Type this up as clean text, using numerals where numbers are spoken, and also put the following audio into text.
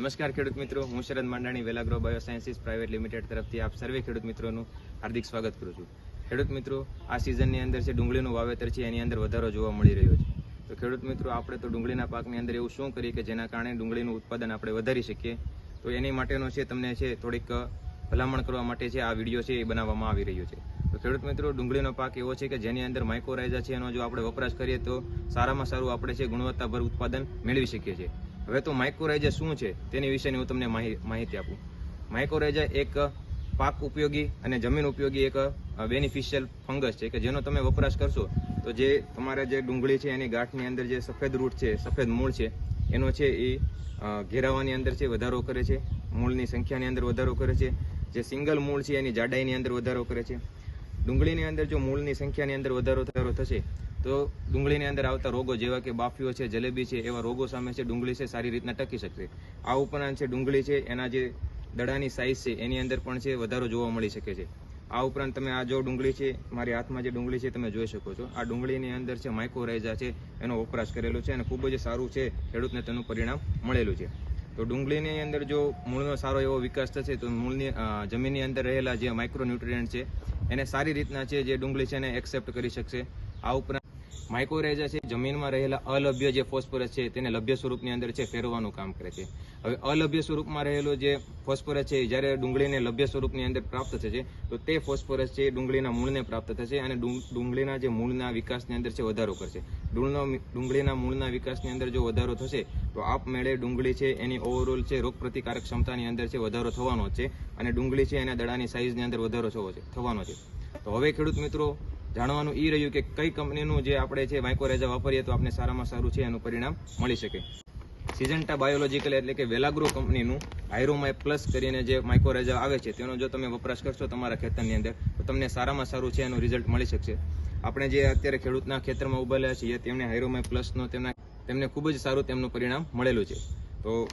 નમસ્કાર ખેડૂત મિત્રો, હું શરદ માંડાણી વેલાગ્રો બાયોસાયન્સીસ પ્રાઇવેટ લિમિટેડ તરફથી આપ સર્વે ખેડૂત મિત્રોનું હાર્દિક સ્વાગત કરું છું। ખેડૂત મિત્રો, આ સિઝનની અંદર છે ડુંગળીનું વાવેતર છે, એની અંદર વધારો જોવા મળી રહ્યો છે। તો ખેડૂત મિત્રો, આપણે તો ડુંગળીના પાકની અંદર એવું શું કરીએ કે જેના કારણે ડુંગળીનું ઉત્પાદન આપણે વધારી શકીએ? તો એની માટેનો છે તમને છે થોડીક ભલામણ કરવા માટે છે આ વિડીયો છે એ બનાવવામાં આવી રહ્યો છે। તો ખેડૂત મિત્રો, ડુંગળીનો પાક એવો છે કે જેની અંદર માઇકોરાઇઝા છે એનો જો આપણે વપરાશ કરીએ તો સારામાં સારું આપણે છે ગુણવત્તાભર ઉત્પાદન મેળવી શકીએ છીએ। હવે તો માઇકોરાઇઝા શું છે તેની વિશેની હું તમને માહિતી આપું। માઇકોરાઇઝા એક પાક ઉપયોગી અને જમીન ઉપયોગી એક બેનિફિશિયલ ફંગસ છે કે જેનો તમે વપરાશ કરશો તો જે તમારા જે ડુંગળી છે એની ગાંઠની અંદર જે સફેદ રૂટ છે, સફેદ મૂળ છે, એનો છે એ ઘેરાવાની અંદર છે વધારો કરે છે, મૂળની સંખ્યાની અંદર વધારો કરે છે, જે સિંગલ મૂળ છે એની જાડાઈની અંદર વધારો કરે છે। ડુંગળીની અંદર જો મૂળની સંખ્યાની અંદર વધારો થશે તો ડુંગળીની અંદર આવતા રોગો જેવા કે બાફીઓ છે, જલેબી છે, એવા રોગો સામે છે ડુંગળી છે સારી રીતના ટકી શકશે। આ ઉપરાંત છે ડુંગળી છે એના જે દડાની સાઇઝ છે એની અંદર પણ છે વધારો જોવા મળી શકે છે। આ ઉપરાંત તમે આ જો ડુંગળી છે, મારી હાથમાં જે ડુંગળી છે તમે જોઈ શકો છો, આ ડુંગળીની અંદર છે માઇકોરાઇઝા છે એનો વપરાશ કરેલો છે અને ખૂબ જ સારું છે ખેડૂતને તેનું પરિણામ મળેલું છે। તો ડુંગળીની અંદર જો મૂળનો સારો એવો વિકાસ થશે તો મૂળની જમીનની અંદર રહેલા જે માઇક્રોન્યુટ્રિયન્ટ છે એને સારી રીતના છે જે ડુંગળી છે એને એક્સેપ્ટ કરી શકશે। આ ઉપરાંત માઇકોરાઇઝા છે જમીનમાં રહેલા અલભ્ય જે ફોસ્ફરસ છે તેને લભ્ય સ્વરૂપની અંદર છે ફેરવવાનું કામ કરે છે। હવે અલભ્ય સ્વરૂપમાં રહેલો જે ફોસ્ફરસ છે જ્યારે ડુંગળીને લભ્ય સ્વરૂપની અંદર પ્રાપ્ત થશે તો તે ફોસ્ફરસ છે ડુંગળીના મૂળને પ્રાપ્ત થશે અને ડુંગળીના જે મૂળના વિકાસની અંદર છે વધારો કરશે। ડુંગળીના મૂળના વિકાસની અંદર જો વધારો થશે તો આપમેળે ડુંગળી છે એની ઓવરઓલ છે રોગ પ્રતિકારક ક્ષમતાની અંદર છે વધારો થવાનો છે અને ડુંગળી છે એના દડાની સાઇઝની અંદર વધારો થવાનો છે। તો હવે ખેડૂત મિત્રો, જાણવાનું એ રહ્યું કે કઈ કંપનીનું જે આપણે છે માઇકોરાઇઝા વાપરીએ તો આપણે સારામાં સારું છે એનું પરિણામ મળી શકે। સિઝન્ટા બાયોલોજિકલ એટલે કે વેલાગ્રો કંપનીનું હાઇરોમાઇ પ્લસ કરીને જે માઇકોરાઇઝા આવે છે તેનો જો તમે વપરાશ કરશો તમારા ખેતરની અંદર તો તમને સારામાં સારું છે એનું રિઝલ્ટ મળી શકશે। આપણે જે અત્યારે ખેડૂતના ખેતરમાં ઉભેલા છીએ તેમને હાઇરોમાઇ પ્લસનો તેમને ખૂબ જ સારું તેમનું પરિણામ મળેલું છે। તો